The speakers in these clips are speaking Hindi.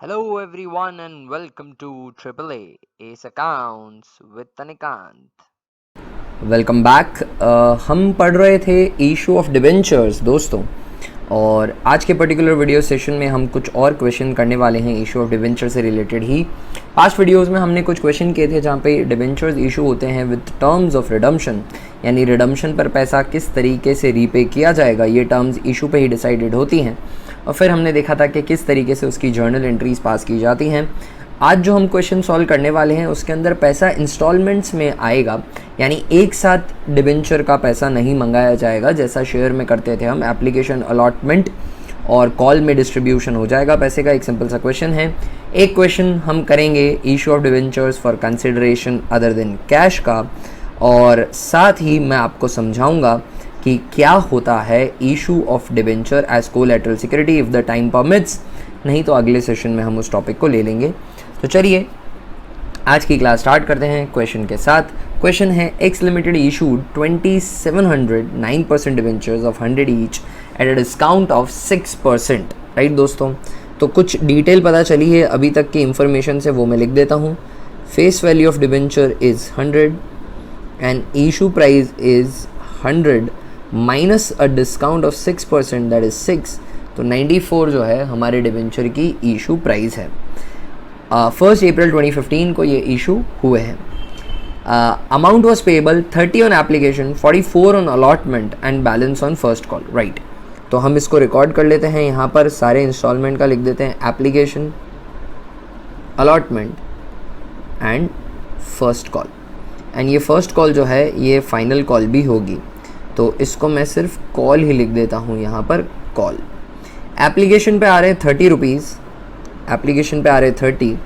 Hello everyone and welcome to AAA Ace Accounts with Tanikant. Welcome back. हम पढ़ रहे थे इशू ऑफ डिबेंचर्स दोस्तों, और आज के पर्टिकुलर वीडियो सेशन में हम कुछ और क्वेश्चन करने वाले हैं इशू ऑफ डिबेंचर से रिलेटेड ही। पास्ट वीडियोस में हमने कुछ क्वेश्चन किए थे जहाँ पे डिबेंचर्स इशू होते हैं विद टर्म्स ऑफ रिडम्पशन, यानी रिडम्पशन पर पैसा किस तरीके से रीपे किया जाएगा, ये टर्म्स इशू पे ही डिसाइडेड होती हैं। और फिर हमने देखा था कि किस तरीके से उसकी जर्नल एंट्रीज पास की जाती हैं। आज जो हम क्वेश्चन सॉल्व करने वाले हैं उसके अंदर पैसा इंस्टॉलमेंट्स में आएगा, यानी एक साथ डिबेंचर का पैसा नहीं मंगाया जाएगा जैसा शेयर में करते थे हम। एप्लीकेशन अलॉटमेंट और कॉल में डिस्ट्रीब्यूशन हो जाएगा पैसे का। एक सिंपल सा क्वेश्चन है। एक क्वेश्चन हम करेंगे issue of debentures for consideration other than cash का, और साथ ही मैं आपको समझाऊंगा कि क्या होता है issue of debenture as collateral security if the time permits. नहीं तो अगले सेशन में हम उस टॉपिक को ले लेंगे। तो चलिए आज की क्लास स्टार्ट करते हैं क्वेश्चन के साथ। क्वेश्चन है x limited issued 2700 9% debentures of 100 each at a discount of 6%। Right दोस्तों, तो कुछ डिटेल पता चली है अभी तक की इंफॉर्मेशन से, वो मैं लिख देता हूँ। Face value of debenture is 100 and issue price is 100 minus a discount of 6%, that is 6। तो 94 जो है हमारे डिबेंचर की इशू प्राइस है। 1 अप्रैल 2015 को ये इशू हुए हैं। Amount was payable 30 on application, 44 on allotment and balance on first call. Right, तो हम इसको रिकॉर्ड कर लेते हैं यहाँ पर, सारे इंस्टॉलमेंट का लिख देते हैं। Application, allotment and first call. And ये फर्स्ट कॉल जो है ये फाइनल कॉल भी होगी, तो इसको मैं सिर्फ कॉल ही लिख देता हूँ यहाँ पर, कॉल। एप्लीकेशन पे आ रहे हैं 30 रुपीज़, एप्लीकेशन पे आ रहे 30,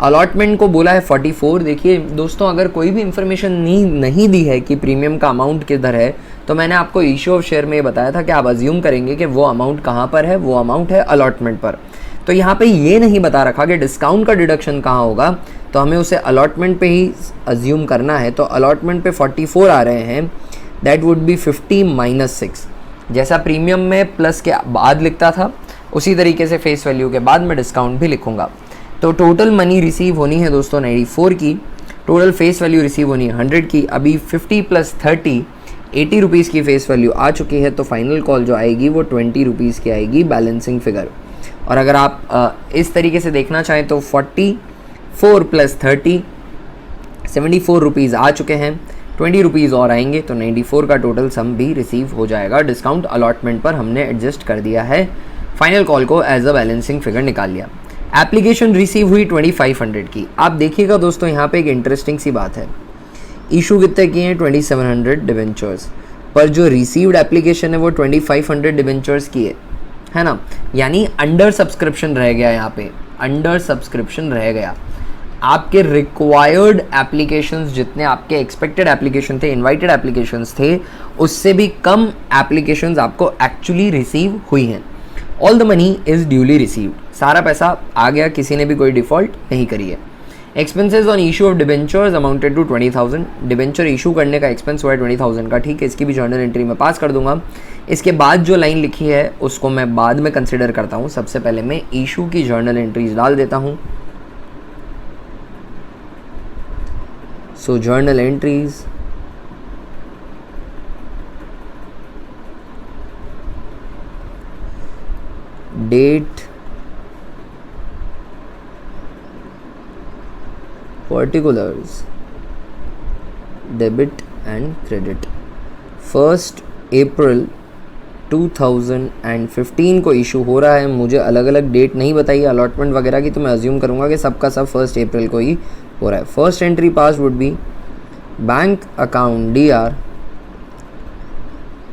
अलॉटमेंट को बोला है 44। देखिए दोस्तों, अगर कोई भी इंफॉर्मेशन नहीं दी है कि प्रीमियम का अमाउंट किधर है, तो मैंने आपको इशू ऑफ शेयर में ये बताया था कि आप अज्यूम करेंगे कि वो अमाउंट कहाँ पर है, वो अमाउंट है अलॉटमेंट पर। तो यहाँ पे ये नहीं बता रखा कि डिस्काउंट का डिडक्शन कहाँ होगा, तो हमें उसे अलॉटमेंट पे ही अज्यूम करना है। तो अलॉटमेंट पे 44 आ रहे हैं, दैट वुड बी 50 माइनस 6। जैसा प्रीमियम में प्लस के बाद लिखता था उसी तरीके से फेस वैल्यू के बाद मैं डिस्काउंट भी लिखूंगा। तो टोटल मनी रिसीव होनी है दोस्तों 94 की, टोटल फेस वैल्यू रिसीव होनी है 100 की। अभी 50 प्लस 30 80 रुपीज़ की फेस वैल्यू आ चुकी है, तो फाइनल कॉल जो आएगी वो 20 रुपीज़ की आएगी, बैलेंसिंग फिगर। और अगर आप इस तरीके से देखना चाहें तो 44 प्लस 30 74 रुपीज़ आ चुके हैं, 20 रुपीज़ और आएंगे, तो 94 का टोटल सम भी रिसीव हो जाएगा। डिस्काउंट अलॉटमेंट पर हमने एडजस्ट कर दिया है, फाइनल कॉल को एज अ बैलेंसिंग फिगर निकाल लिया। एप्लीकेशन रिसीव हुई 2500 की। आप देखिएगा दोस्तों, यहाँ पे एक इंटरेस्टिंग सी बात है, इशू कितने किए हैं 2700 डिबेंचर्स, पर जो रिसीव्ड एप्लीकेशन है वो 2500 डिबेंचर्स की है ना, यानी अंडर सब्सक्रिप्शन रह गया। यहाँ पे अंडर सब्सक्रिप्शन रह गया। आपके रिक्वायर्ड एप्लीकेशंस जितने आपके एक्सपेक्टेड एप्लीकेशन थे, इनवाइटेड एप्लीकेशंस थे, उससे भी कम एप्लीकेशंस आपको एक्चुअली रिसीव हुई हैं। All the money is duly received, सारा पैसा आ गया, किसी ने भी कोई डिफ़ॉल्ट नहीं करी है। Expenses on issue of debentures amounted to 20,000। Debenture issue करने का एक्सपेंस हुआ है 20,000 का, ठीक है। इसकी भी जर्नल एंट्री में पास कर दूंगा। इसके बाद जो लाइन लिखी है उसको मैं बाद में कंसिडर करता हूँ। सबसे पहले मैं इशू की जर्नल एंट्रीज डाल देता हूँ। So journal entries, date, particulars, debit and credit. 1 April 2015 को इशू हो रहा है। मुझे अलग अलग डेट नहीं बताई अलॉटमेंट वगैरह की, तो मैं अज्यूम करूँगा कि सबका सब 1 अप्रैल को ही हो रहा है। First entry pass would be bank account DR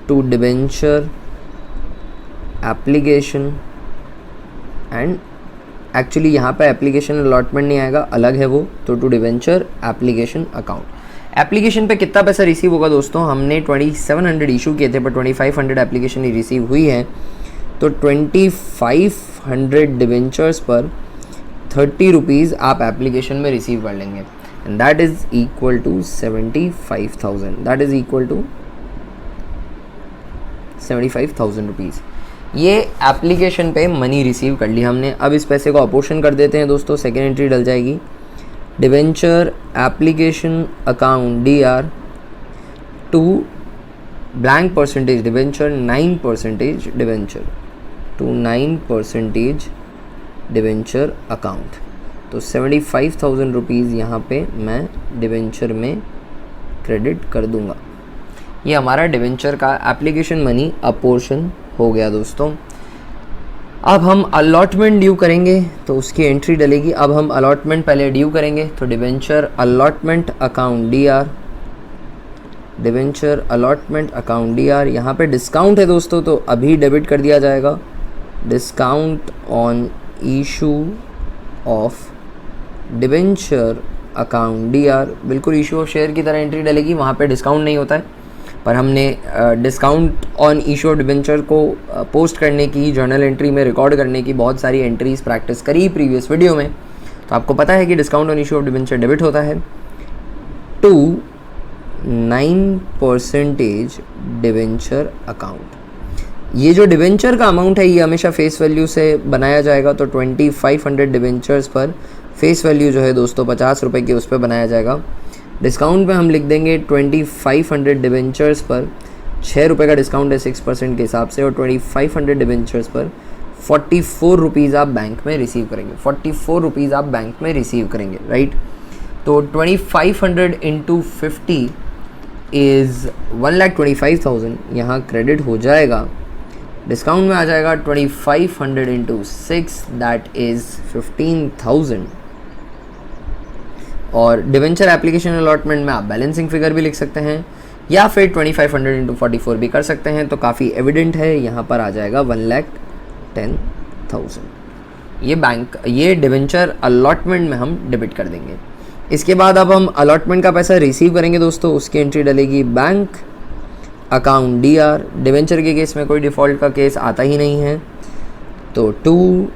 to debenture application and, actually यहाँ पे एप्लीकेशन अलॉटमेंट नहीं आएगा, अलग है वो, तो to debenture application account. Application पे कितना पैसा रिसीव होगा दोस्तों, हमने 2700 इशू किए थे, पर 2500 एप्लीकेशन ही रिसीव हुई है, तो 2500 डिबेंचर्स पर 30 रुपीज़ आप एप्लीकेशन में रिसीव कर लेंगे, and that is equal to 75,000, that is equal to 75,000 rupees. ये एप्लीकेशन पे मनी रिसीव कर ली हमने। अब इस पैसे को अपोर्शन कर देते हैं दोस्तों। सेकेंड एंट्री डल जाएगी, debenture application account DR to blank percentage debenture 9% debenture to 9% debenture account. तो 75,000 रुपीज़ यहाँ पे मैं डिवेंचर में क्रेडिट कर दूँगा। ये हमारा डिवेंचर का एप्लीकेशन मनी अपोर्शन हो गया दोस्तों। अब हम अलॉटमेंट ड्यू करेंगे तो उसकी एंट्री डलेगी। अब हम अलॉटमेंट पहले ड्यू करेंगे तो debenture allotment account DR, debenture allotment account DR। यहाँ पे डिस्काउंट है दोस्तों तो अभी डेबिट कर दिया जाएगा। Discount on issue of debenture account DR, बिल्कुल इशू ऑफ शेयर की तरह एंट्री डलेगी। वहाँ पे डिस्काउंट नहीं होता है, पर हमने discount on issue of debenture को पोस्ट करने की, जर्नल एंट्री में रिकॉर्ड करने की बहुत सारी एंट्रीज प्रैक्टिस करी प्रीवियस वीडियो में। तो आपको पता है कि discount on issue of debenture debit होता है टू 9% डिवेंचर अकाउंट। ये जो डिवेंचर का अमाउंट है ये हमेशा फेस वैल्यू से बनाया जाएगा। तो 2500 डिवेंचर्स पर फेस वैल्यू जो है दोस्तों 50 रुपये की उस पर बनाया जाएगा। डिस्काउंट में हम लिख देंगे 2500 डिवेंचर्स पर 6 रुपये का डिस्काउंट है 6% के हिसाब से, और 2500 डिवेंचर्स पर 44 रुपीज़ आप बैंक में रिसीव करेंगे। 44 रुपीज़ आप बैंक में रिसीव करेंगे, राइट। तो 2500 इंटू 50 इज़ 1,25,000 यहाँ क्रेडिट हो जाएगा। डिस्काउंट में आ जाएगा 2500 इंटू 6 दैट इज़ 15,000। और डिवेंचर एप्लीकेशन अलॉटमेंट में आप बैलेंसिंग फिगर भी लिख सकते हैं या फिर 2500 इंटू 44 भी कर सकते हैं। तो काफ़ी एविडेंट है, यहाँ पर आ जाएगा 1,10,000। ये डिवेंचर अलॉटमेंट में हम डेबिट कर देंगे। इसके बाद अब हम अलॉटमेंट का पैसा रिसीव करेंगे दोस्तों। उसकी एंट्री डलेगी बैंक अकाउंट DR। डिवेंचर के केस में कोई डिफ़ॉल्ट का केस आता ही नहीं है, तो टू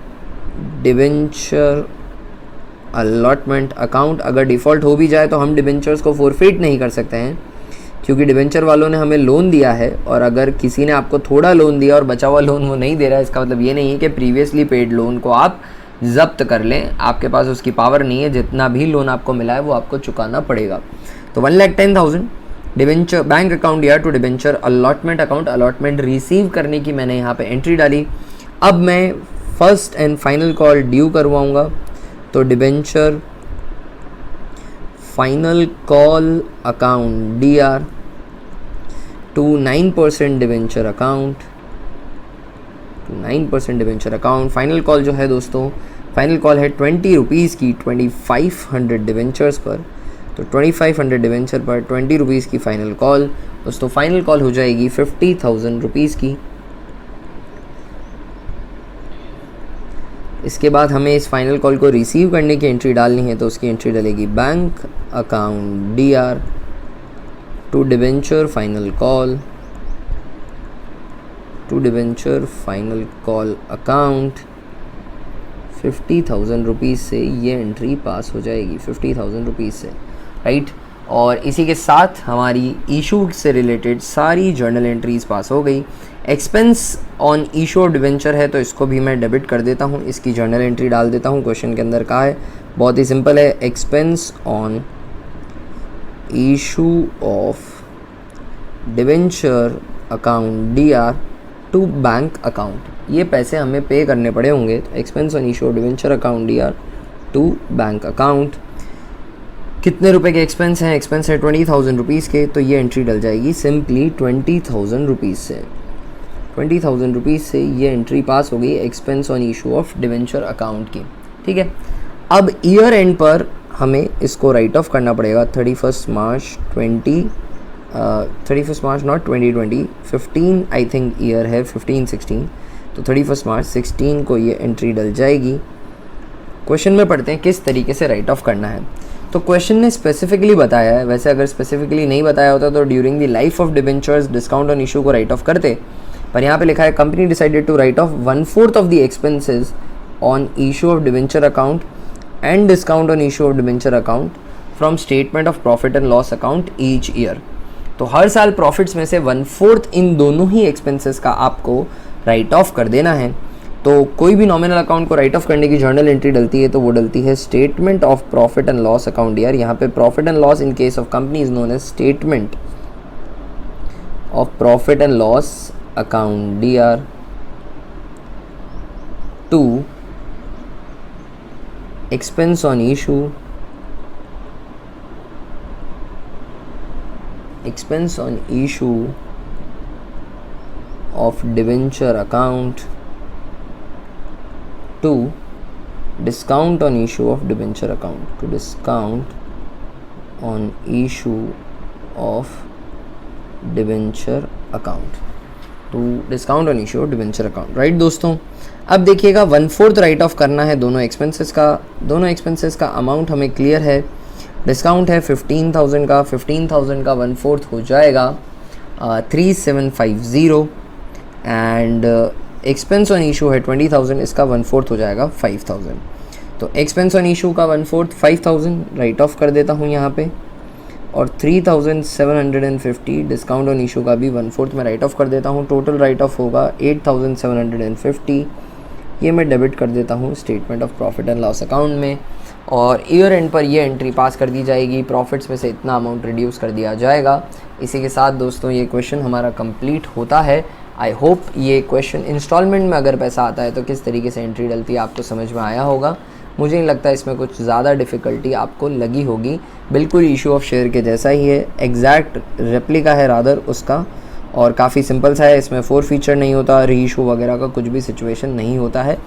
डिवेंचर अलॉटमेंट अकाउंट। अगर डिफ़ॉल्ट हो भी जाए तो हम डिवेंचर्स को फोरफिट नहीं कर सकते हैं, क्योंकि डिवेंचर वालों ने हमें लोन दिया है। और अगर किसी ने आपको थोड़ा लोन दिया और बचा हुआ लोन वो नहीं दे रहा है, इसका मतलब ये नहीं है कि प्रीवियसली पेड लोन को आप जब्त कर लें। आपके पास उसकी पावर नहीं है। जितना भी लोन आपको मिला है वो आपको चुकाना पड़ेगा। तो 1,10,000 debenture bank account DR to debenture allotment account. Allotment receive करने की मैंने यहाँ पे एंट्री डाली। अब मैं first and final call due करवाऊँगा। तो debenture final call account DR to 9% debenture account, to 9% debenture account. Final call जो है दोस्तों, फाइनल कॉल है 20 रुपीज़ की 2500 डिवेंचर्स पर। तो 2500 डिवेंचर पर 20 रुपीज़ की फ़ाइनल कॉल दोस्तों। फाइनल कॉल हो जाएगी 50,000 रुपीज़ की। इसके बाद हमें इस फाइनल कॉल को रिसीव करने की एंट्री डालनी है। तो उसकी एंट्री डलेगी bank account DR to debenture final call, to debenture final call account 50,000 rupees से ये एंट्री पास हो जाएगी, 50,000 रुपीज़ से, राइट। और इसी के साथ हमारी इशू से रिलेटेड सारी जर्नल एंट्रीज़ पास हो गई। Expense on issue of debenture है तो इसको भी मैं डेबिट कर देता हूँ। इसकी जर्नल एंट्री डाल देता हूँ। क्वेश्चन के अंदर कहा है, बहुत ही सिंपल है, expense on issue of debenture account DR to bank account. ये पैसे हमें पे करने पड़े होंगे। तो expense on issue of debenture account DR to bank account. कितने रुपए के एक्सपेंस हैं? एक्सपेंस है 20,000 रुपीज़ के। तो ये एंट्री डल जाएगी सिंपली 20,000 रुपीज़ से। 20,000 रुपीज़ से ये एंट्री पास हो गई expense on issue of debenture account की, ठीक है। अब ईयर एंड पर हमें इसको राइट ऑफ करना पड़ेगा। 31 मार्च नॉट 2020, 15 आई थिंक ईयर है, 15-16। तो 31 मार्च 16 को ये एंट्री डल जाएगी। क्वेश्चन में पढ़ते हैं किस तरीके से राइट ऑफ करना है। तो क्वेश्चन ने स्पेसिफिकली बताया है। वैसे अगर स्पेसिफिकली नहीं बताया होता तो during the life of debentures discount on issue को राइट ऑफ करते, पर यहाँ पे लिखा है company decided to write off 1/4 of the expenses on issue of debenture account and discount on issue of debenture account from statement of profit and loss account each year. तो हर साल प्रॉफिट्स में से 1/4 इन दोनों ही एक्सपेंसेस का आपको राइट ऑफ कर देना है। तो कोई भी नॉमिनल अकाउंट को राइट ऑफ करने की जर्नल एंट्री डलती है तो वो डलती है statement of profit and loss account यार। यहाँ पे profit and loss in case of company is known as statement of profit and loss account DR 2 expense on issue of debenture account to discount on issue of debenture account right दोस्तों। अब देखिएगा 1/4 राइट ऑफ करना है दोनों एक्सपेंसेस का अमाउंट हमें क्लियर है। डिस्काउंट है 15,000 का, 15,000 का 1/4 हो जाएगा 3750 एंड एक्सपेंस ऑन इशू है 20,000, इसका 1/4 हो जाएगा 5,000। तो एक्सपेंस ऑन इशू का 1/4 5,000 राइट ऑफ कर देता हूँ यहाँ पे, और 3,750 डिस्काउंट ऑन इशू का भी 1/4 में राइट ऑफ कर देता हूँ। टोटल राइट ऑफ होगा 8,750, ये मैं डेबिट कर देता हूँ statement of profit and loss account में, और ईयर एंड पर ये एंट्री पास कर दी जाएगी। प्रॉफिट्स में से इतना अमाउंट रिड्यूस कर दिया जाएगा। इसी के साथ दोस्तों ये क्वेश्चन हमारा कंप्लीट होता है। आई होप ये क्वेश्चन इंस्टॉलमेंट में अगर पैसा आता है तो किस तरीके से एंट्री डलती है आपको समझ में आया होगा। मुझे नहीं लगता इसमें कुछ ज़्यादा डिफ़िकल्टी आपको लगी होगी। बिल्कुल इशू ऑफ शेयर के जैसा ही है, एग्जैक्ट रेप्लिका है रादर उसका, और काफ़ी सिंपल सा है। इसमें 4 फीचर नहीं होता, री इशू वगैरह का कुछ भी सिचुएशन नहीं होता है।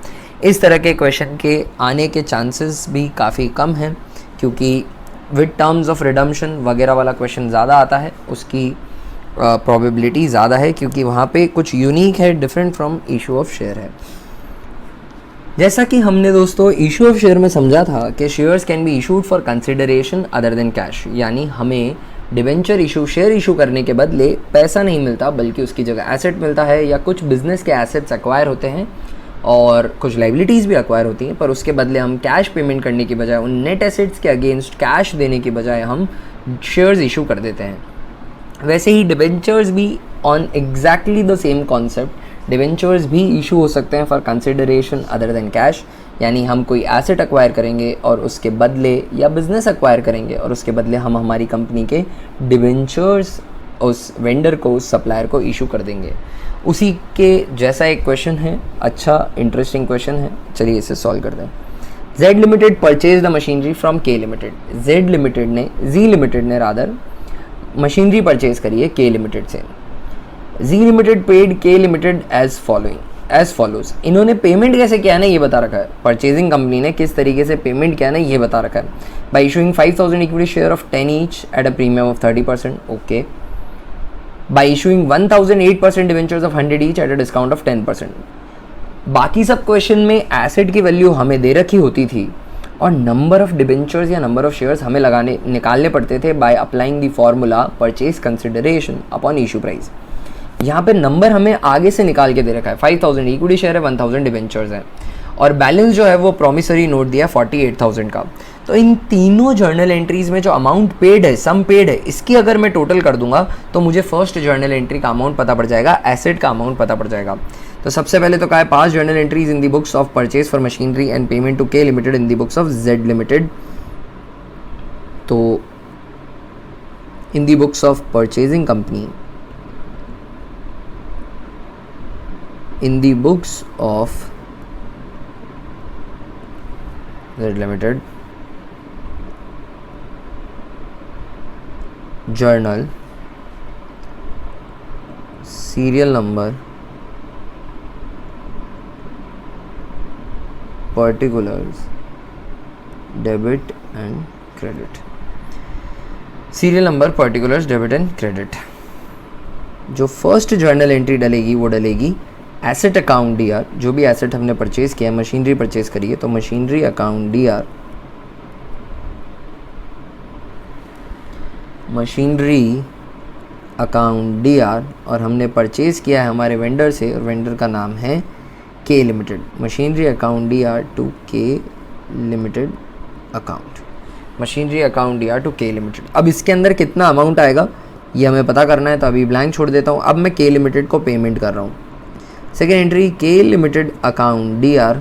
इस तरह के क्वेश्चन के आने के चांसेस भी काफ़ी कम हैं, क्योंकि विद टर्म्स ऑफ रिडम्पशन वगैरह वाला क्वेश्चन ज़्यादा आता है, उसकी प्रोबेबिलिटी ज़्यादा है, क्योंकि वहाँ पे कुछ यूनिक है, different from issue of share है। जैसा कि हमने दोस्तों इशू ऑफ शेयर में समझा था कि shares can be issued for consideration other than cash, यानी हमें डिबेंचर इशू, शेयर इशू करने के बदले पैसा नहीं मिलता बल्कि उसकी जगह एसेट मिलता है, या कुछ बिजनेस के एसेट्स एक्वायर होते हैं और कुछ लाइबिलिटीज़ भी एक्वायर होती हैं, पर उसके बदले हम कैश पेमेंट करने की बजाय, उन नेट एसेट्स के अगेंस्ट कैश देने की बजाय हम शेयर्स इशू कर देते हैं। वैसे ही डिबेंचर्स भी on exactly the same concept, debentures भी इशू हो सकते हैं for consideration other than cash, यानी हम कोई एसेट एक्वायर करेंगे और उसके बदले, या बिजनेस एक्वायर करेंगे और उसके बदले हम हमारी कंपनी के डिबेंचर्स उस वेंडर को, उस सप्लायर को इशू कर देंगे। उसी के जैसा एक क्वेश्चन है, अच्छा इंटरेस्टिंग क्वेश्चन है, चलिए इसे सॉल्व कर दें। Z limited purchase the machinery from K limited. Z limited ने, Z लिमिटेड ने रादर मशीनरी परचेज करी है K लिमिटेड से। Z limited paid K limited as follows. इन्होंने पेमेंट कैसे किया है ना ये बता रखा है, परचेजिंग कंपनी ने किस तरीके से पेमेंट किया है ना ये बता रखा है। By issuing 5,000 equity share of 10 each eight a premium of 30%, okay. By issuing 1,008% debentures of 100 each at a discount of 10%। बाकी सब क्वेश्चन में एसेट की वैल्यू हमें दे रखी होती थी और नंबर ऑफ डिबेंचर्स या नंबर ऑफ शेयर्स हमें निकालने पड़ते थे by applying the formula purchase consideration upon issue price. यहाँ पे नंबर हमें आगे से निकाल के दे रखा है, 5,000 इक्विटी शेयर है, 1,000 डिबेंचर्स हैं, और बैलेंस जो है वो प्रॉमिसरी नोट दिया 48,000 का। तो इन तीनों जर्नल एंट्रीज में जो अमाउंट पेड है, सम पेड है, इसकी अगर मैं टोटल कर दूंगा तो मुझे फर्स्ट जर्नल एंट्री का अमाउंट पता पड़ जाएगा, एसेट का अमाउंट पता पड़ जाएगा। तो सबसे पहले तो क्या है, 5 journal entries in the books of purchase for machinery and payment to K limited in the books of Z limited. तो in the books of purchasing company, in the books of Z Limited, journal, serial number, particulars, debit and credit, serial number, particulars, debit and credit। जो फर्स्ट जर्नल एंट्री डलेगी वो डलेगी एसेट अकाउंट DR, जो भी एसेट हमने परचेज किया, मशीनरी परचेज करी है तो machinery account DR, machinery account DR, और हमने परचेज किया है हमारे वेंडर से, और वेंडर का नाम है K limited. Machinery account DR to K limited account, machinery account DR to K limited. अब इसके अंदर कितना अमाउंट आएगा ये हमें पता करना है, तो अभी ब्लैंक छोड़ देता हूँ। अब मैं K लिमिटेड को पेमेंट कर रहा हूँ। सेकेंड एंट्री के लिमिटेड अकाउंट DR,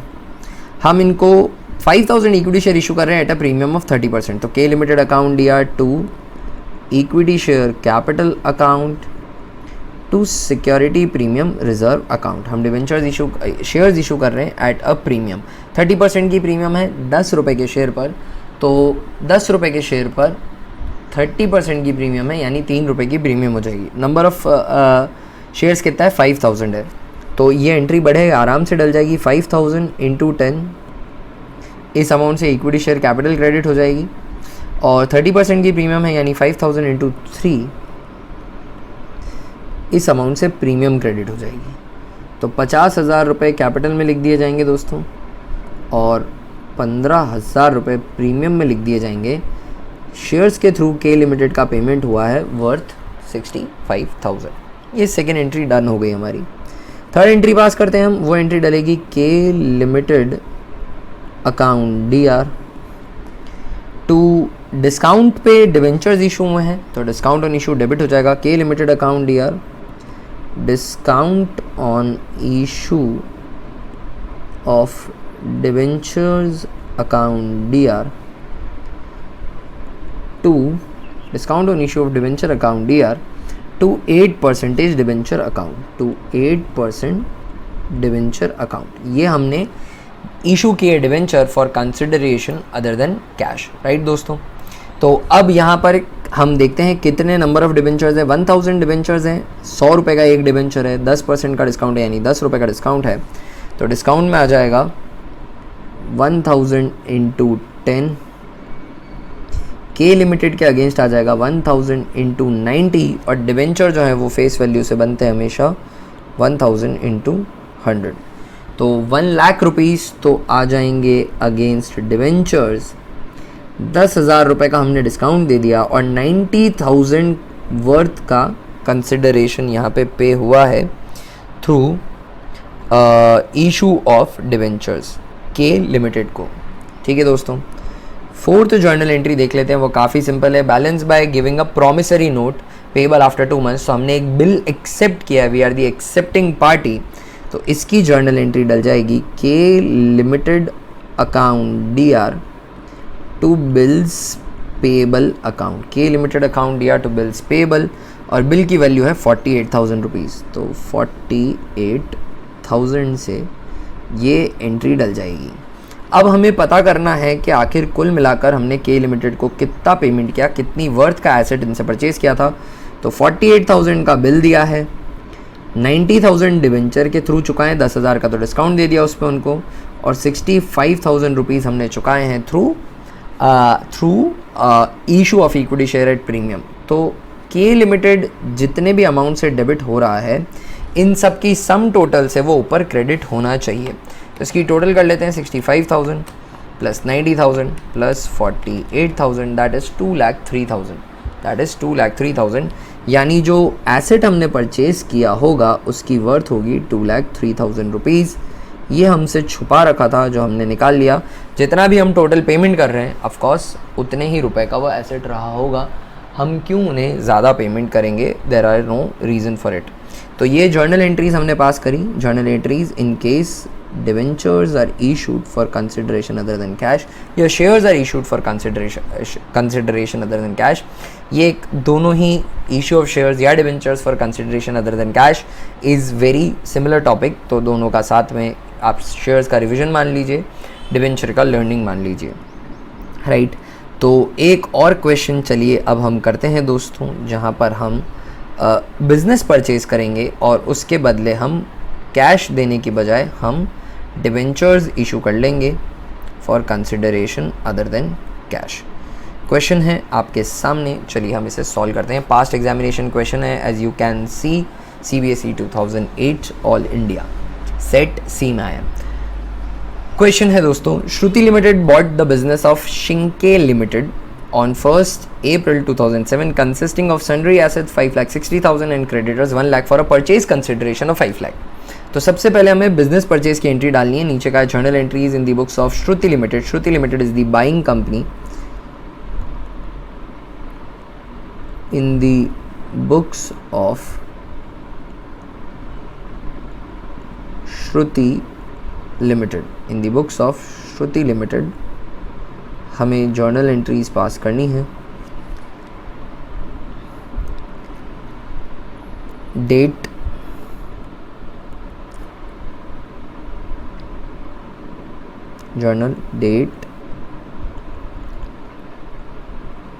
हम इनको 5000 इक्विटी शेयर इशू कर रहे हैं एट अ प्रीमियम ऑफ 30%। तो K limited account DR to equity share capital account to security premium reserve account. हम डिवेंचर्स इशू शेयर्स इशू कर रहे हैं एट अ प्रीमियम। 30% की प्रीमियम है 10 रुपये के शेयर पर, तो 10 रुपये के शेयर पर 30% की प्रीमियम है, यानी 3 रुपये की प्रीमियम हो जाएगी। नंबर ऑफ शेयर्स कितना है 5000 है, तो ये एंट्री बढ़ेगा, आराम से डल जाएगी। 5000 इंटू 10, इस अमाउंट से इक्विटी शेयर कैपिटल क्रेडिट हो जाएगी। और 30% की प्रीमियम है, यानी 5000 इंटू 3, इस अमाउंट से प्रीमियम क्रेडिट हो जाएगी। तो 50,000 रुपये कैपिटल में लिख दिए जाएंगे दोस्तों, और 15,000 रुपये प्रीमियम में लिख दिए जाएंगे। शेयर्स के थ्रू के लिमिटेड का पेमेंट हुआ है वर्थ 65,000। ये सेकेंड एंट्री डन हो गई हमारी। थर्ड एंट्री पास करते हैं हम, वो एंट्री डलेगी K limited account DR to discount पे डिवेंचर्स इशू हुए हैं, तो डिस्काउंट ऑन इशू डेबिट हो जाएगा। K limited account DR discount on issue of debentures account DR to discount on issue of debenture account DR to 8% debenture account, to 8% debenture account. ये हमने इशू किए debenture for consideration other than cash, right दोस्तों। तो अब यहाँ पर हम देखते हैं कितने नंबर ऑफ डिवेंचर्स है। 1000 डिवेंचर्स हैं, 100 रुपये का एक डिवेंचर है, 10% का डिस्काउंट है, यानी 10 रुपये का डिस्काउंट है। तो डिस्काउंट में आ जाएगा 1000 इंटू 10, के लिमिटेड के अगेंस्ट आ जाएगा 1000 इंटू 90, और डिवेंचर जो है वो फेस वैल्यू से बनते हैं हमेशा 1000 इंटू 100। तो 1 लाख रुपीज़ तो आ जाएंगे अगेंस्ट डिवेंचर्स। 10,000 रुपये का हमने डिस्काउंट दे दिया, और 90,000 वर्थ का कंसिडरेशन यहाँ पे हुआ है थ्रू इशू ऑफ डिवेंचर्स के लिमिटेड को। ठीक है दोस्तों। फोर्थ जर्नल एंट्री देख लेते हैं, वो काफ़ी सिंपल है। Balance by giving a promissory note payable after 2 months. तो हमने एक बिल एक्सेप्ट किया है, we are the accepting party, तो इसकी जर्नल एंट्री डल जाएगी K limited account DR to bills payable account. K limited account DR to bills payable, और बिल की वैल्यू है 48,000 रुपीज़। तो 48,000 से ये एंट्री डल जाएगी। अब हमें पता करना है कि आखिर कुल मिलाकर हमने के लिमिटेड को कितना पेमेंट किया, कितनी वर्थ का एसेट इनसे परचेज़ किया था। तो 48,000 का बिल दिया है, 90,000 डिवेंचर के थ्रू चुकाएं, 10,000 का तो डिस्काउंट दे दिया उस पर उनको, और 65,000 रुपीज़ हमने चुकाए हैं through issue of equity share at premium. तो के लिमिटेड जितने भी अमाउंट से डेबिट हो रहा है, इन सब की सम टोटल से वो ऊपर क्रेडिट होना चाहिए। तो इसकी टोटल कर लेते हैं 65,000 plus 90,000 plus 48,000, that is 2,03,000, that is 2,03,000। यानी जो एसेट हमने परचेज़ किया होगा उसकी वर्थ होगी 2,03,000 रुपीज़। ये हमसे छुपा रखा था, जो हमने निकाल लिया। जितना भी हम टोटल पेमेंट कर रहे हैं, ऑफ कोर्स उतने ही रुपए का वो एसेट रहा होगा। हम क्यों उन्हें ज़्यादा पेमेंट करेंगे, there are no reason for it. तो ये जर्नल एंट्रीज़ हमने पास करी। Journal entries in case debentures are issued for consideration other than cash, या shares are issued for consideration other than cash। ये दोनों ही issue of shares या debentures for consideration other than cash is very similar topic। तो दोनों का साथ में आप shares का रिविजन मान लीजिए, debenture का लर्निंग मान लीजिए, राइट। तो एक और क्वेश्चन चलिए अब हम करते हैं दोस्तों, जहाँ पर हम बिज़नेस परचेज़ करेंगे और उसके बदले हम कैश देने की बजाय हम डिवेंचर्स इशू कर लेंगे for consideration other than cash. Question है आपके सामने, चलिए हम इसे सॉल्व करते हैं। पास्ट एग्जामिनेशन क्वेश्चन है, as you can see CBSE 2008 all India set C में आया। क्वेश्चन है दोस्तों, Shruti limited bought the business of Shinke limited on 1st April 2007 consisting of sundry assets 5,60,000 and creditors 1 lakh for a purchase consideration of 5 lakh। तो सबसे पहले हमें बिजनेस परचेज की एंट्री डालनी है। नीचे का journal entries in the books of Shruti limited. Shruti limited is the buying company in the books of Shruti limited, in the books of Shruti limited हमें जर्नल एंट्रीज पास करनी है। Date, journal date,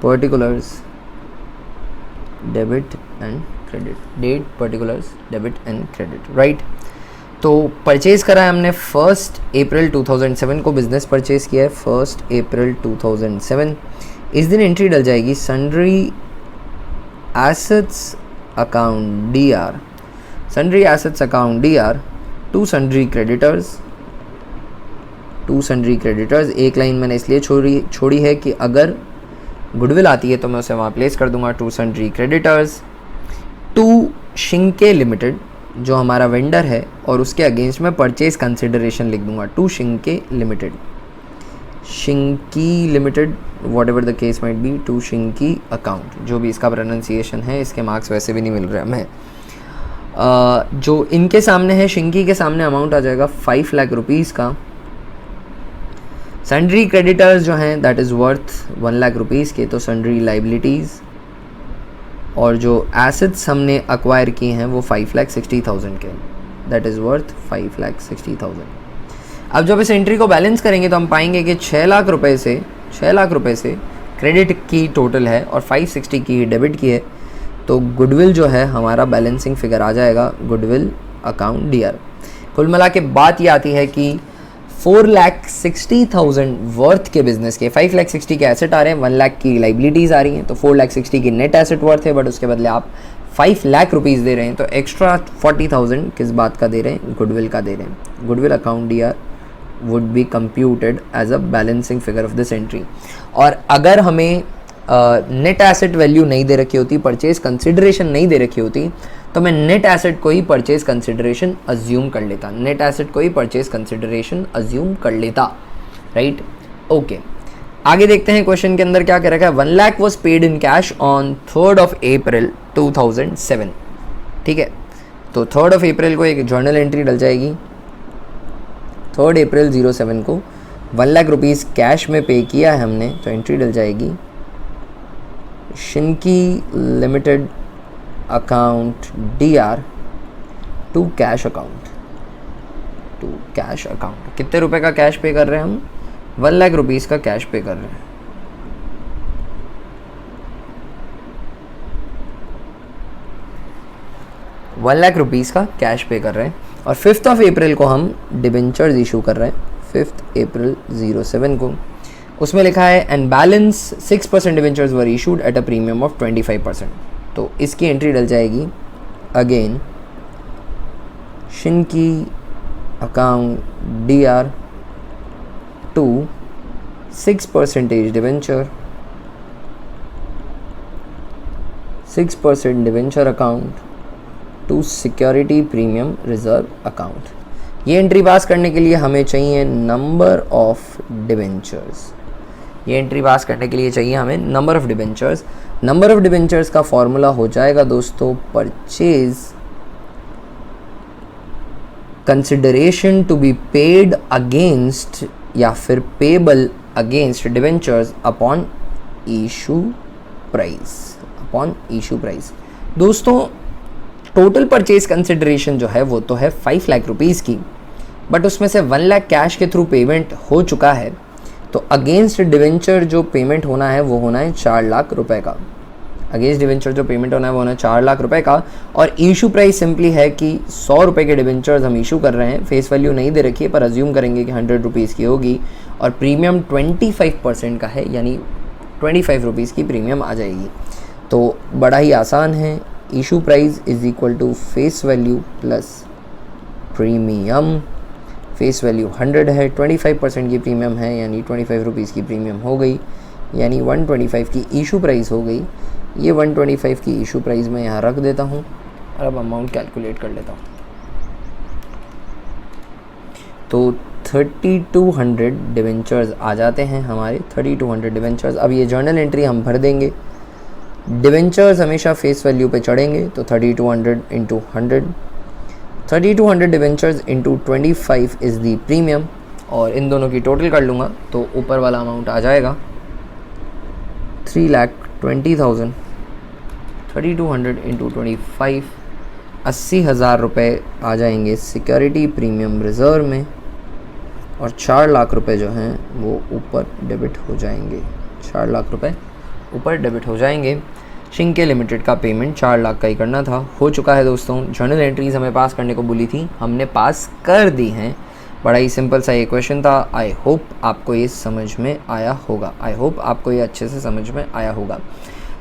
particulars, debit and credit, date, particulars, debit and credit, right. तो परचेज़ करा है हमने 1 अप्रैल 2007 को, बिजनेस परचेज़ किया है 1 अप्रैल 2007। इस दिन एंट्री डल जाएगी sundry assets account DR, sundry assets account DR to sundry creditors, to sundry creditors. एक लाइन मैंने इसलिए छोड़ी है कि अगर गुडविल आती है तो मैं उसे वहाँ प्लेस कर दूंगा, to sundry creditors to Shinke limited जो हमारा वेंडर है, और उसके अगेंस्ट में परचेज कंसिडरेशन लिख दूंगा, to Shinke limited, Shinki limited, whatever the case might be, to Shinki account, जो भी इसका प्रोनाउंसिएशन है। इसके मार्क्स वैसे भी नहीं मिल रहे हमें। जो इनके सामने है, शिंकी के सामने अमाउंट आ जाएगा 5 लाख रुपीज़ का। सन्ड्री क्रेडिटर्स जो हैं that is worth 1 lakh rupees के, तो सन्ड्री लाइबिलिटीज़, और जो एसेट्स हमने अक्वायर किए हैं वो 5,60,000 के, दैट इज़ वर्थ 5,60,000। अब जब इस एंट्री को बैलेंस करेंगे तो हम पाएंगे कि 6 लाख रुपए से क्रेडिट की टोटल है और 560 की डेबिट की है, तो गुडविल जो है हमारा बैलेंसिंग फिगर आ जाएगा, गुडविल अकाउंट DR। कुल मिला के बात ये आती है कि 4,60,000 वर्थ के बिजनेस के 5,60,000 के एसेट आ रहे हैं, 1 लाख की लाइबिलिटीज़ आ रही हैं, तो 4,60,000 की नेट एसेट वर्थ है, बट उसके बदले आप 5 लाख रुपीज़ दे रहे हैं, तो एक्स्ट्रा 40,000 किस बात का दे रहे हैं, गुडविल का दे रहे हैं। Goodwill account DR would be computed as a balancing figure of this entry. और अगर हमें नेट एसेट वैल्यू नहीं दे रखी होती, परचेज कंसिडरेशन नहीं दे रखी होती, तो मैं नेट एसेट को ही परचेज कंसिडरेशन अज्यूम कर लेता, नेट एसेट को ही परचेज कंसिडरेशन अज्यूम कर लेता, राइट। ओके, आगे देखते हैं क्वेश्चन के अंदर क्या कह रखा है। 1 lakh was paid in cash on 3rd of April 2007, ठीक है। तो 3rd of April को एक जर्नल एंट्री डल जाएगी, 3rd April 07 को 1 लाख रुपीज़ कैश में पे किया है हमने, तो एंट्री डल जाएगी Shinki limited account DR to cash account, to cash account. कितने रुपए का कैश पे कर रहे हैं हम, 1 लाख रुपीज़ का कैश पे कर रहे हैं। वन लाख रुपीज़ का कैश पे कर रहे हैं, और 5th of April को हम डिबेंचर्स इशू कर रहे हैं, 5th April 07 को। उसमें लिखा है and balance 6% debentures were issued at a premium of 25%, तो इसकी एंट्री डल जाएगी अगेन शिंकी account DR to 6% debenture, 6% debenture account to security premium reserve account. ये एंट्री पास करने के लिए हमें चाहिए नंबर ऑफ डिबेंचर्स, ये एंट्री पास करने के लिए चाहिए हमें number of debentures. Number of debentures का फॉर्मूला हो जाएगा दोस्तों purchase consideration to be paid against या फिर payable against debentures upon issue price, upon issue price. दोस्तों टोटल परचेज कंसिडरेशन जो है वो तो है 5 लाख रुपीज़ की, बट उसमें से 1 लाख कैश के थ्रू पेमेंट हो चुका है, तो अगेंस्ट डिवेंचर जो पेमेंट होना है वो होना है 4 लाख रुपए का। अगेंस्ट डिवेंचर जो पेमेंट होना है वो होना है 4 लाख रुपए का। और इशू प्राइस सिंपली है कि 100 रुपये के डिवेंचर्स हम इशू कर रहे हैं, फेस वैल्यू नहीं दे रखी है पर अज्यूम करेंगे कि 100 रुपीज़ की होगी, और प्रीमियम 25% का है, यानी 25 रुपीज़ की प्रीमियम आ जाएगी। तो बड़ा ही आसान है, issue price is equal to face value plus premium. Face value 100 है, 25% की प्रीमियम है, यानी 25 रुपीज़ की प्रीमियम हो गई, यानी 125 की इशू प्राइस हो गई। ये 125 की इशू प्राइस मैं यहाँ रख देता हूँ और अब अमाउंट कैलकुलेट कर लेता हूँ। तो 3200 डिवेंचर्स आ जाते हैं हमारे, 3200 डिवेंचर्स। अब ये जर्नल एंट्री हम भर देंगे, डिवेंचर्स हमेशा फेस वैल्यू पे चढ़ेंगे, तो 3200 into 100 3200 debentures into 25 is the premium, और इन दोनों की टोटल कर लूँगा तो ऊपर वाला अमाउंट आ जाएगा 3,20,000। 3200 इंटू 25, 80,000 रुपये आ जाएंगे सिक्योरिटी प्रीमियम रिज़र्व में, और 4 लाख रुपए जो हैं वो ऊपर डेबिट हो जाएंगे। 4 लाख रुपए ऊपर डेबिट हो जाएंगे। शिंके लिमिटेड का पेमेंट 4 लाख का ही करना था, हो चुका है दोस्तों। जर्नल एंट्रीज हमें पास करने को बोली थी, हमने पास कर दी हैं। बड़ा ही सिंपल सा ये क्वेश्चन था। आई होप आपको ये समझ में आया होगा, आई होप आपको ये अच्छे से समझ में आया होगा।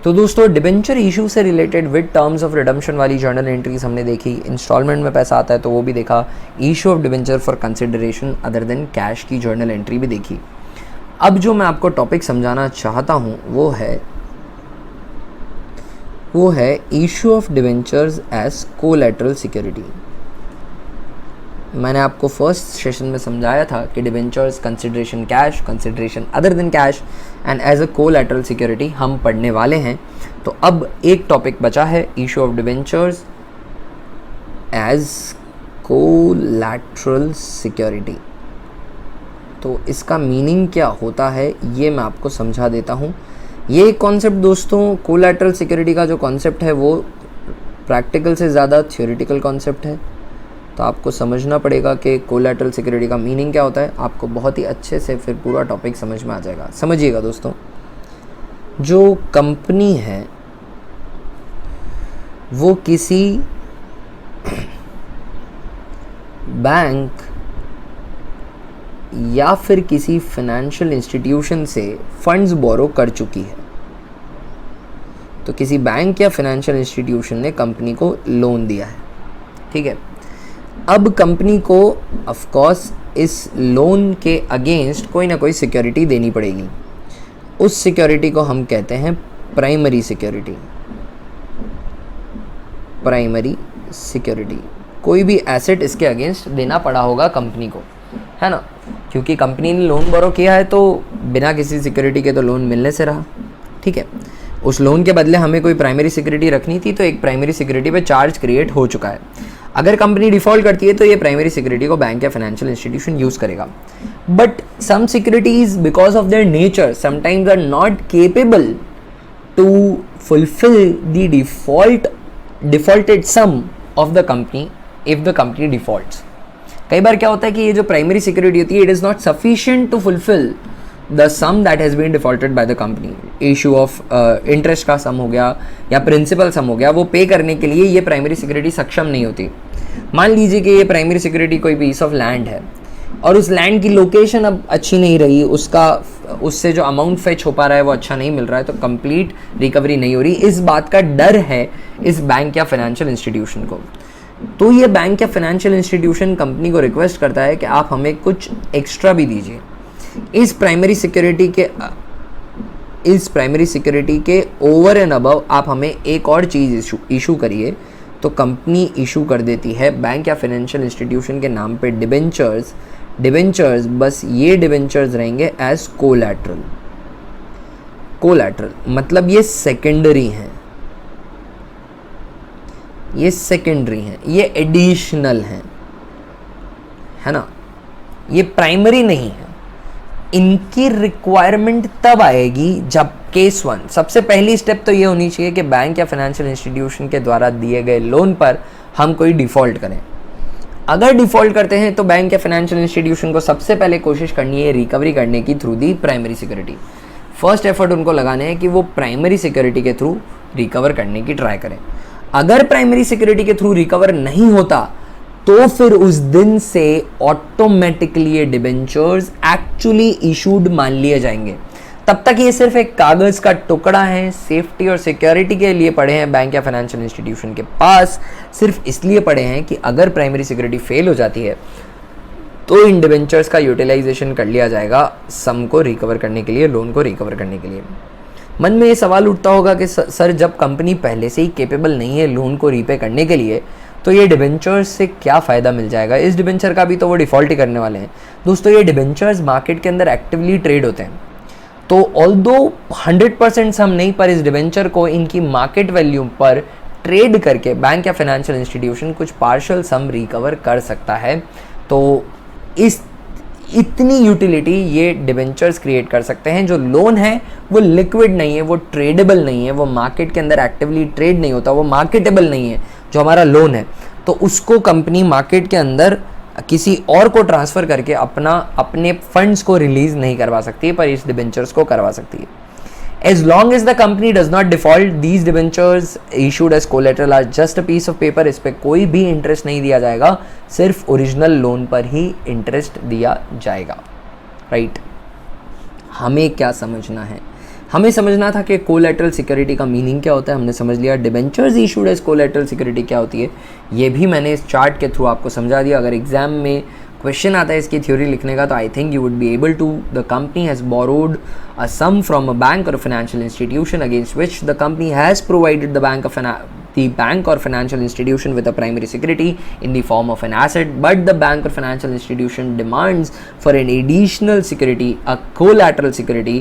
तो दोस्तों डिबेंचर इशू से related with terms of redemption वाली जर्नल एंट्रीज हमने देखी, इंस्टॉलमेंट में पैसा आता है तो वो भी देखा, issue of debenture for consideration other than cash की जर्नल एंट्री भी देखी। अब जो मैं आपको टॉपिक समझाना चाहता हूँ वो है issue of debentures as collateral security. मैंने आपको फर्स्ट सेशन में समझाया था कि debentures consideration cash, consideration other than cash and as a collateral security हम पढ़ने वाले हैं। तो अब एक टॉपिक बचा है, issue of debentures as collateral security. तो इसका मीनिंग क्या होता है ये मैं आपको समझा देता हूँ। ये कॉन्सेप्ट दोस्तों, कोलैटरल सिक्योरिटी का जो कॉन्सेप्ट है वो प्रैक्टिकल से ज़्यादा थ्योरेटिकल कॉन्सेप्ट है। तो आपको समझना पड़ेगा कि कोलैटरल सिक्योरिटी का मीनिंग क्या होता है। आपको बहुत ही अच्छे से फिर पूरा टॉपिक समझ में आ जाएगा। समझिएगा दोस्तों, जो कंपनी है वो किसी बैंक या फिर किसी फाइनेंशियल इंस्टीट्यूशन से फंड्स बोरो कर चुकी है, तो किसी बैंक या फाइनेंशियल इंस्टीट्यूशन ने कंपनी को लोन दिया है, ठीक है। अब कंपनी को ऑफ कोर्स इस लोन के अगेंस्ट कोई ना कोई सिक्योरिटी देनी पड़ेगी। उस सिक्योरिटी को हम कहते हैं प्राइमरी सिक्योरिटी। प्राइमरी सिक्योरिटी, कोई भी एसेट इसके अगेंस्ट देना पड़ा होगा कंपनी को, है ना, क्योंकि कंपनी ने लोन बोरो किया है तो बिना किसी सिक्योरिटी के तो लोन मिलने से रहा, ठीक है। उस लोन के बदले हमें कोई प्राइमरी सिक्योरिटी रखनी थी, तो एक प्राइमरी सिक्योरिटी पे चार्ज क्रिएट हो चुका है। अगर कंपनी डिफॉल्ट करती है तो ये प्राइमरी सिक्योरिटी को बैंक या फाइनेंशियल इंस्टीट्यूशन यूज करेगा। But some securities because of their nature sometimes are not capable to fulfil the defaulted sum of the company if the company defaults. कई बार क्या होता है कि ये जो प्राइमरी सिक्योरिटी होती है, it is not sufficient to fulfil the sum that has been defaulted by the company. Issue of interest का सम हो गया या प्रिंसिपल सम हो गया, वो पे करने के लिए ये प्राइमरी सिक्योरिटी सक्षम नहीं होती। मान लीजिए कि ये प्राइमरी सिक्योरिटी कोई पीस ऑफ लैंड है और उस लैंड की लोकेशन अब अच्छी नहीं रही, उससे जो अमाउंट फेच हो पा रहा है वो अच्छा नहीं मिल रहा है, तो कंप्लीट रिकवरी नहीं हो रही। इस बात का डर है इस बैंक या फाइनेंशियल इंस्टीट्यूशन को। तो ये बैंक या फाइनेंशियल इंस्टीट्यूशन कंपनी को रिक्वेस्ट करता है कि आप हमें कुछ एक्स्ट्रा भी दीजिए। इस प्राइमरी सिक्योरिटी के ओवर एंड अबव आप हमें एक और चीज़ इशू करिए। तो कंपनी इशू कर देती है बैंक या फाइनेंशियल इंस्टीट्यूशन के नाम पे डिबेंचर्स। बस ये डिबेंचर्स रहेंगे एज कोलैटरल मतलब ये सेकेंडरी हैं, ये एडिशनल हैं, है ना, ये प्राइमरी नहीं है। इनकी रिक्वायरमेंट तब आएगी जब केस 1, सबसे पहली स्टेप तो ये होनी चाहिए कि बैंक या फाइनेंशियल इंस्टीट्यूशन के द्वारा दिए गए लोन पर हम कोई डिफ़ॉल्ट करें। अगर डिफ़ॉल्ट करते हैं तो बैंक या फाइनेंशियल इंस्टीट्यूशन को सबसे पहले कोशिश करनी है रिकवरी करने की through the primary security. First effort उनको लगाने हैं कि वो प्राइमरी सिक्योरिटी के थ्रू रिकवर करने की ट्राई करें। अगर प्राइमरी सिक्योरिटी के थ्रू रिकवर नहीं होता तो फिर उस दिन से ऑटोमेटिकली ये डिबेंचर्स एक्चुअली इशूड मान लिए जाएंगे। तब तक ये सिर्फ एक कागज का टुकड़ा है, सेफ्टी और सिक्योरिटी के लिए पड़े हैं बैंक या फाइनेंशियल इंस्टीट्यूशन के पास, सिर्फ इसलिए पड़े हैं कि अगर प्राइमरी सिक्योरिटी फेल हो जाती है तो इन डिबेंचर्स का यूटिलाइजेशन कर लिया जाएगा सम को रिकवर करने के लिए, लोन को रिकवर करने के लिए। मन में ये सवाल उठता होगा कि सर जब कंपनी पहले से ही केपेबल नहीं है लोन को रीपे करने के लिए तो ये डिबेंचर्स से क्या फ़ायदा मिल जाएगा, इस डिबेंचर का भी तो वो डिफ़ॉल्ट ही करने वाले हैं। दोस्तों ये डिबेंचर्स मार्केट के अंदर एक्टिवली ट्रेड होते हैं, तो ऑल्दो 100% हम नहीं, पर इस डिबेंचर को इनकी मार्केट वैल्यू पर ट्रेड करके बैंक या फाइनेंशियल इंस्टीट्यूशन कुछ पार्शियल सम रिकवर कर सकता है। तो इस इतनी यूटिलिटी ये डिबेंचर्स क्रिएट कर सकते हैं। जो लोन है वो लिक्विड नहीं है, वो ट्रेडेबल नहीं है, वो मार्केट के अंदर एक्टिवली ट्रेड नहीं होता, वो मार्केटेबल नहीं है। जो हमारा लोन है तो उसको कंपनी मार्केट के अंदर किसी और को ट्रांसफ़र करके अपने फंड्स को रिलीज़ नहीं करवा सकती है, पर इस डिबेंचर्स को करवा सकती है। As long as the company does not default, these debentures issued as collateral are just a piece of paper। इस पे कोई भी इंटरेस्ट नहीं दिया जाएगा, सिर्फ ओरिजिनल लोन पर ही इंटरेस्ट दिया जाएगा, राइट। हमें क्या समझना है? हमें समझना था कि कोलैटरल सिक्योरिटी का मीनिंग क्या होता है, हमने समझ लिया। Debentures issued as collateral security क्या होती है ये भी मैंने इस चार्ट के थ्रू आपको समझा दिया। अगर एग्जाम में क्वेश्चन आता है इसकी थ्योरी लिखने का, तो I think you would be able to. The company has borrowed a sum from a bank or financial institution against which the company has provided the bank or financial institution with a primary security in the form of an asset, but the bank or financial institution demands for an additional security, a collateral security.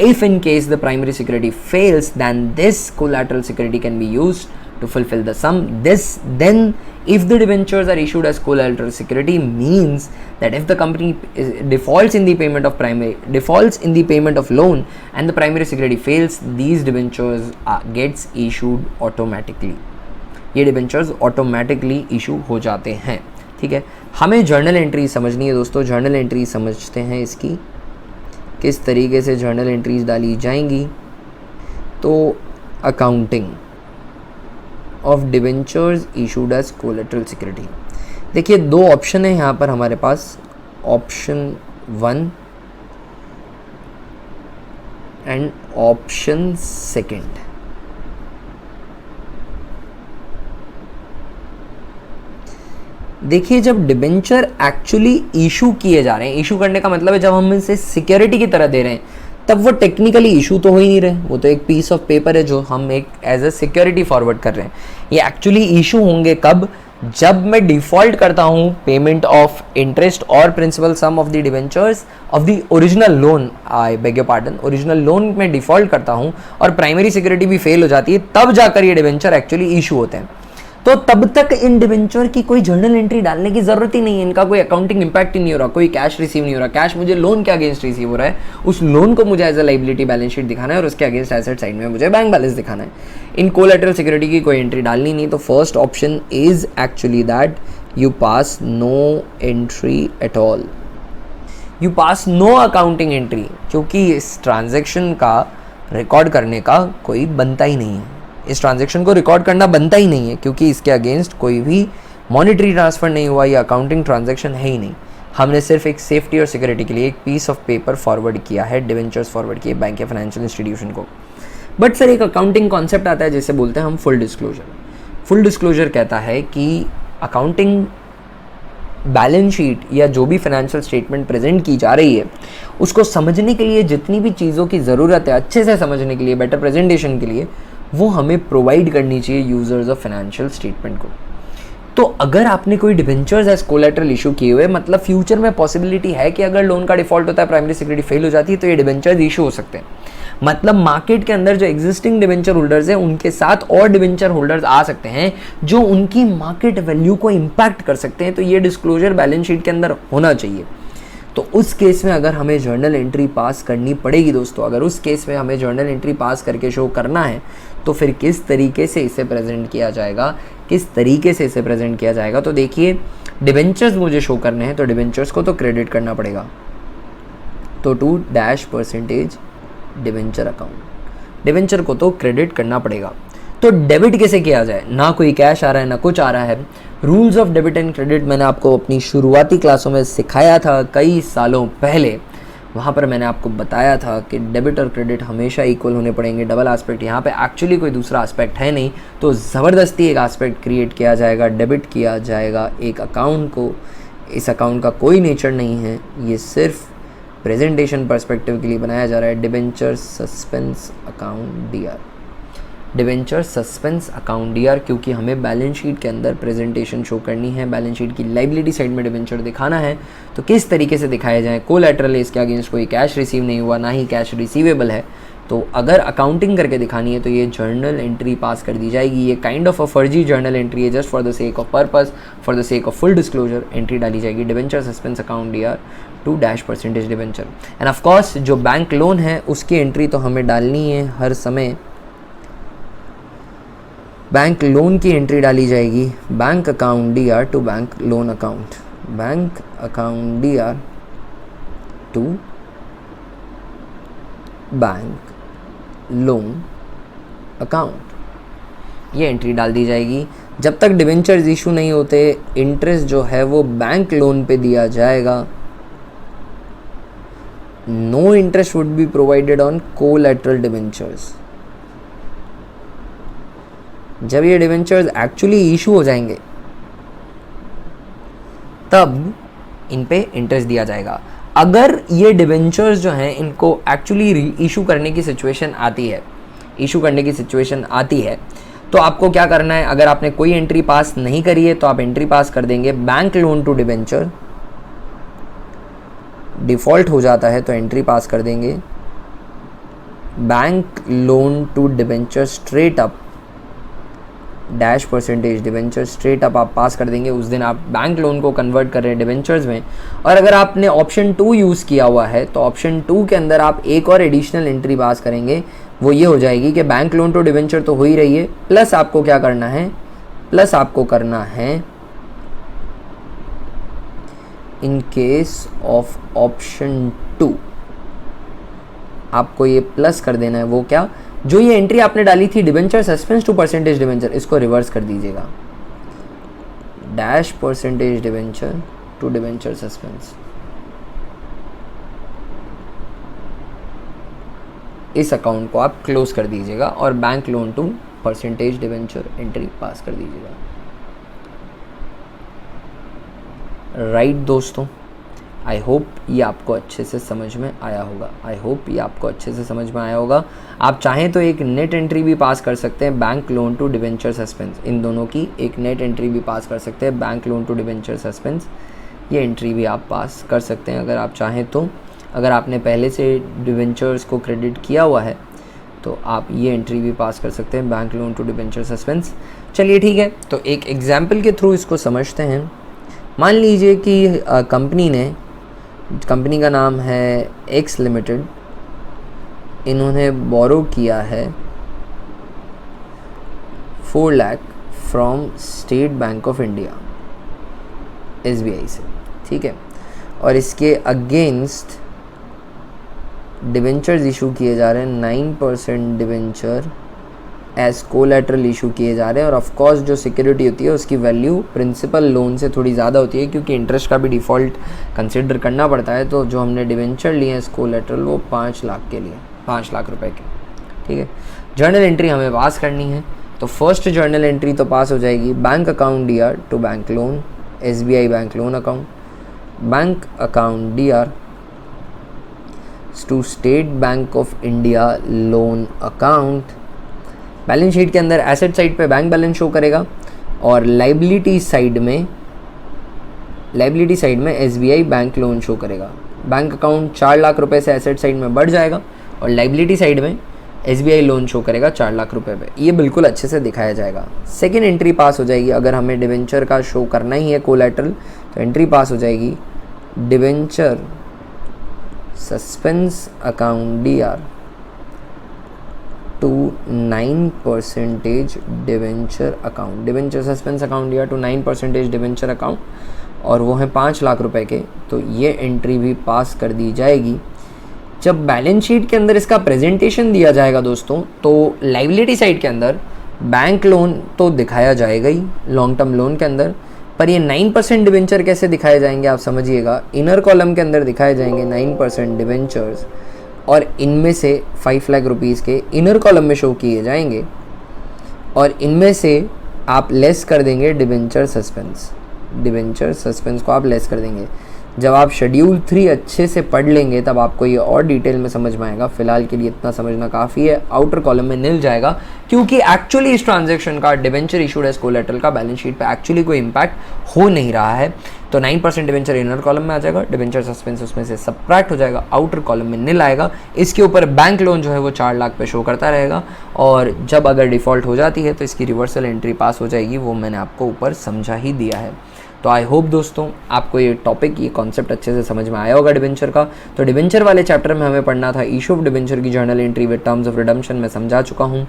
If in case the primary security fails, then this collateral security can be used to fulfill the sum. Then if the debentures are issued as collateral security, means that if the company defaults in the payment of loan and the primary security fails, these debentures gets issued automatically। ये debentures automatically issue हो जाते हैं, ठीक है। हमें जर्नल एंट्री समझनी है दोस्तों। जर्नल एंट्री समझते हैं इसकी किस तरीके से जर्नल एंट्रीज डाली जाएंगी। तो accounting of debentures issued as collateral security, देखिए दो ऑप्शन है यहाँ पर हमारे पास, ऑप्शन 1 एंड ऑप्शन 2। देखिए जब डिबेंचर एक्चुअली इशू किए जा रहे हैं, इशू करने का मतलब है जब हम इसे सिक्योरिटी की तरह दे रहे हैं, तब वो टेक्निकली इशू तो हो ही नहीं रहे, वो तो एक पीस ऑफ पेपर है जो हम एक एज अ सिक्योरिटी फॉरवर्ड कर रहे हैं। ये एक्चुअली इशू होंगे कब? जब मैं डिफॉल्ट करता हूँ पेमेंट ऑफ इंटरेस्ट और principal sum of the debentures of the original loan, I beg your pardon, original loan में डिफॉल्ट करता हूँ और प्राइमरी सिक्योरिटी भी फेल हो जाती है, तब जाकर ये डिबेंचर एक्चुअली इशू होते हैं। तो तब तक इन डिबेंचर की कोई जर्नल एंट्री डालने की जरूरत ही नहीं है, इनका कोई अकाउंटिंग इंपैक्ट ही नहीं हो रहा, कोई कैश रिसीव नहीं हो रहा। कैश मुझे लोन के अगेंस्ट रिसीव हो रहा है, उस लोन को मुझे as a liability balance sheet दिखाना है और उसके अगेंस्ट एसेट साइड में मुझे बैंक बैलेंस दिखाना है। इन कोलैटरल सिक्योरिटी की कोई एंट्री डालनी नहीं। तो first option is actually that you pass no entry at all, you pass no accounting entry, क्योंकि इस ट्रांजेक्शन का रिकॉर्ड करने का कोई बनता ही नहीं है। इस ट्रांजैक्शन को रिकॉर्ड करना बनता ही नहीं है, क्योंकि इसके अगेंस्ट कोई भी मॉनेटरी ट्रांसफ़र नहीं हुआ, या अकाउंटिंग ट्रांजैक्शन है ही नहीं। हमने सिर्फ एक सेफ्टी और सिक्योरिटी के लिए एक पीस ऑफ पेपर फॉरवर्ड किया है, डिबेंचर्स फॉरवर्ड किए बैंक या फाइनेंशियल इंस्टीट्यूशन को। बट सर एक अकाउंटिंग कॉन्सेप्ट आता है जिसे बोलते हैं हम फुल डिस्क्लोजर। फुल डिस्क्लोजर कहता है कि अकाउंटिंग बैलेंस शीट या जो भी फाइनेंशियल स्टेटमेंट प्रेजेंट की जा रही है उसको समझने के लिए जितनी भी चीज़ों की ज़रूरत है, अच्छे से समझने के लिए, बेटर प्रेजेंटेशन के लिए, वो हमें प्रोवाइड करनी चाहिए यूजर्स ऑफ फाइनेंशियल स्टेटमेंट को। तो अगर आपने कोई डिबेंचर्स एज कोलैटरल इशू किए हुए, मतलब फ्यूचर में पॉसिबिलिटी है कि अगर लोन का डिफॉल्ट होता है, प्राइमरी सिक्योरिटी फेल हो जाती है, तो ये डिबेंचर्स इशू हो सकते हैं। मतलब मार्केट के अंदर जो एग्जिस्टिंग डिबेंचर होल्डर्स हैं उनके साथ और डिबेंचर होल्डर्स आ सकते हैं जो उनकी मार्केट वैल्यू को इम्पैक्ट कर सकते हैं। तो ये डिस्क्लोजर बैलेंस शीट के अंदर होना चाहिए। तो उस केस में अगर हमें जर्नल एंट्री पास करनी पड़ेगी दोस्तों, अगर उस केस में हमें जर्नल एंट्री पास करके शो करना है, तो फिर किस तरीके से इसे प्रेजेंट किया जाएगा, किस तरीके से इसे प्रेजेंट किया जाएगा। तो देखिए डिबेंचर्स मुझे शो करने हैं, तो डिबेंचर्स को तो क्रेडिट करना पड़ेगा, तो 2% डिबेंचर अकाउंट, डिबेंचर को तो क्रेडिट करना पड़ेगा। तो डेबिट कैसे किया जाए? ना कोई कैश आ रहा है ना कुछ आ रहा है। Rules of debit and credit मैंने आपको अपनी शुरुआती क्लासों में सिखाया था कई सालों पहले। वहाँ पर मैंने आपको बताया था कि डेबिट और क्रेडिट हमेशा इक्वल होने पड़ेंगे, डबल एस्पेक्ट। यहाँ पे एक्चुअली कोई दूसरा एस्पेक्ट है नहीं, तो ज़बरदस्ती एक एस्पेक्ट क्रिएट किया जाएगा, डेबिट किया जाएगा एक अकाउंट को। इस अकाउंट का कोई नेचर नहीं है, ये सिर्फ प्रेजेंटेशन पर्सपेक्टिव के लिए बनाया जा रहा है। Debenture suspense account D R, debenture suspense account D R, क्योंकि हमें बैलेंस शीट के अंदर प्रेजेंटेशन शो करनी है, बैलेंस शीट की लाइबिलिटी साइड में डिबेंचर दिखाना है। तो किस तरीके से दिखाया जाए? कोलैटरल है, इसके अगेंस्ट कोई कैश रिसीव नहीं हुआ, ना ही कैश रिसीवेबल है, तो अगर अकाउंटिंग करके दिखानी है तो ये जर्नल एंट्री पास कर दी जाएगी। ये काइंड ऑफ अ फर्जी जर्नल एंट्री है, just for the sake of purpose, for the sake of full disclosure entry डाली जाएगी। Debenture suspense account DR to %% debenture. And of course जो बैंक लोन है उसकी एंट्री तो हमें डालनी है हर समय। बैंक लोन की एंट्री डाली जाएगी bank account DR to bank loan account, bank account DR to bank loan account. ये एंट्री डाल दी जाएगी। जब तक डिबेंचर्स इशू नहीं होते इंटरेस्ट जो है वो बैंक लोन पे दिया जाएगा। No interest would be provided on collateral debentures. जब ये डिबेंचर्स एक्चुअली इशू हो जाएंगे तब इन पे इंटरेस्ट दिया जाएगा। अगर ये डिबेंचर्स जो हैं इनको एक्चुअली इशू करने की सिचुएशन आती है, तो आपको क्या करना है, अगर आपने कोई एंट्री पास नहीं करी है तो आप एंट्री पास कर देंगे bank loan to debenture. Default हो जाता है तो एंट्री पास कर देंगे bank loan to debenture straight up %, debenture straight up आप पास कर देंगे। उस दिन आप बैंक लोन को कन्वर्ट कर रहे हैं डिबेंचर्स में। और अगर आपने ऑप्शन 2 यूज़ किया हुआ है तो ऑप्शन 2 के अंदर आप एक और एडिशनल एंट्री पास करेंगे। वो ये हो जाएगी कि बैंक लोन टू डिबेंचर तो हो ही रही है, प्लस आपको क्या करना है, प्लस आपको करना है इन केस ऑफ ऑप्शन 2 आपको ये प्लस कर देना है। वो क्या, जो ये एंट्री आपने डाली थी डिबेंचर सस्पेंस टू % डिबेंचर, इसको रिवर्स कर दीजिएगा %, डिबेंचर टू डिबेंचर सस्पेंस। इस अकाउंट को आप क्लोज कर दीजिएगा और bank loan to % debenture entry pass कर दीजिएगा। राइट दोस्तों, आई होप ये आपको अच्छे से समझ में आया होगा। आप चाहें तो एक नेट एंट्री भी पास कर सकते हैं bank loan to debenture suspense. इन दोनों की एक नेट एंट्री भी पास कर सकते हैं bank loan to debenture suspense. ये एंट्री भी आप पास कर सकते हैं अगर आप चाहें तो। अगर आपने पहले से डिबेंचर्स को क्रेडिट किया हुआ है तो आप ये एंट्री भी पास कर सकते हैं bank loan to debenture suspense. चलिए ठीक है, तो एक एग्जाम्पल के थ्रू इसको समझते हैं। मान लीजिए कि कंपनी का नाम है एक्स लिमिटेड, इन्होंने बोरो किया है 4 lakh from state Bank of India SBI से, ठीक है। और इसके अगेंस्ट डिबेंचर्स इशू किए जा रहे हैं 9% डिबेंचर एज कोलैटरल इशू किए जा रहे हैं। और ऑफ कोर्स जो सिक्योरिटी होती है उसकी वैल्यू प्रिंसिपल लोन से थोड़ी ज़्यादा होती है, क्योंकि इंटरेस्ट का भी डिफ़ॉल्ट कंसिडर करना पड़ता है। तो जो हमने डिबेंचर लिए हैं एज कोलैटरल वो 5 लाख के लिए, 5 लाख रुपए के, ठीक है। जर्नल एंट्री हमें पास करनी है, तो फर्स्ट जर्नल एंट्री तो पास हो जाएगी bank account DR to bank loan SBI bank loan account, bank account DR to State Bank of India loan account. Balance sheet के अंदर एसेट साइड पे बैंक बैलेंस शो करेगा और लाइबिलिटी साइड में SBI बैंक लोन शो करेगा। बैंक अकाउंट 4 लाख रुपए से एसेट साइड में बढ़ जाएगा और लाइबिलिटी साइड में SBI लोन शो करेगा 4 लाख रुपए पे। ये बिल्कुल अच्छे से दिखाया जाएगा। सेकेंड एंट्री पास हो जाएगी। अगर हमें डिबेंचर का शो करना ही है कोलैटरल तो एंट्री पास हो जाएगी debenture suspense account DR to 9% debenture account, debenture suspense account DR to 9% debenture account, और वो है 5 लाख रुपए के। तो ये एंट्री भी पास कर दी जाएगी। जब बैलेंस शीट के अंदर इसका प्रेजेंटेशन दिया जाएगा दोस्तों, तो लाइबिलिटी साइड के अंदर बैंक लोन तो दिखाया जाएगा ही लॉन्ग टर्म लोन के अंदर, पर ये 9% डिबेंचर कैसे दिखाए जाएंगे आप समझिएगा। इनर कॉलम के अंदर दिखाए जाएंगे 9% डिबेंचर्स और इनमें से 5 लाख रुपीज़ के इनर कॉलम में शो किए जाएंगे और इनमें से आप लेस कर देंगे डिबेंचर सस्पेंस को आप लेस कर देंगे। जब आप शेड्यूल 3 अच्छे से पढ़ लेंगे तब आपको ये और डिटेल में समझ में आएगा। फिलहाल के लिए इतना समझना काफ़ी है। आउटर कॉलम में नील जाएगा क्योंकि एक्चुअली इस ट्रांजैक्शन का डिबेंचर इशूड एज कोलैटरल का बैलेंस शीट पे एक्चुअली कोई इम्पैक्ट हो नहीं रहा है। तो 9% डिबेंचर इनर कॉलम में आ जाएगा, डिबेंचर सस्पेंस उसमें से सब्ट्रैक्ट हो जाएगा, आउटर कॉलम में नील आएगा। इसके ऊपर बैंक लोन जो है वो 4 लाख पे शो करता रहेगा और जब अगर डिफ़ॉल्ट हो जाती है तो इसकी रिवर्सल एंट्री पास हो जाएगी। वो मैंने आपको ऊपर समझा ही दिया है। तो आई होप दोस्तों आपको ये टॉपिक, ये कॉन्सेप्ट अच्छे से समझ में आया होगा डिबेंचर का। तो डिबेंचर वाले चैप्टर में हमें पढ़ना था इशू ऑफ डिबेंचर की journal entry with terms of redemption में समझा चुका हूँ।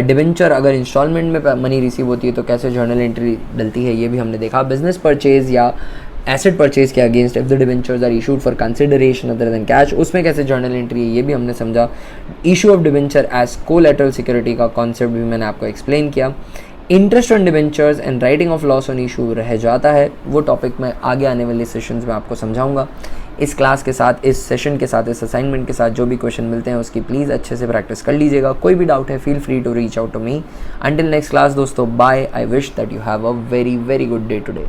डिबेंचर अगर इंस्टॉलमेंट में मनी रिसीव होती है तो कैसे जर्नल एंट्री डलती है ये भी हमने देखा। बिजनेस परचेज या एसेट परचेज के against if the debentures are issued for consideration other than cash, उसमें कैसे जर्नल एंट्री है ये भी हमने समझा। Issue of debenture as collateral security का कॉन्सेप्ट भी मैंने आपको एक्सप्लेन किया। Interest on debentures and writing off loss on issue रह जाता है, वो टॉपिक मैं आगे आने वाले सेशंस में आपको समझाऊंगा। इस क्लास के साथ, इस सेशन के साथ, इस असाइनमेंट के साथ जो भी क्वेश्चन मिलते हैं उसकी प्लीज़ अच्छे से प्रैक्टिस कर लीजिएगा। कोई भी डाउट है feel free to reach out to me. Until next class दोस्तों, bye. I wish that you have a very very good day today.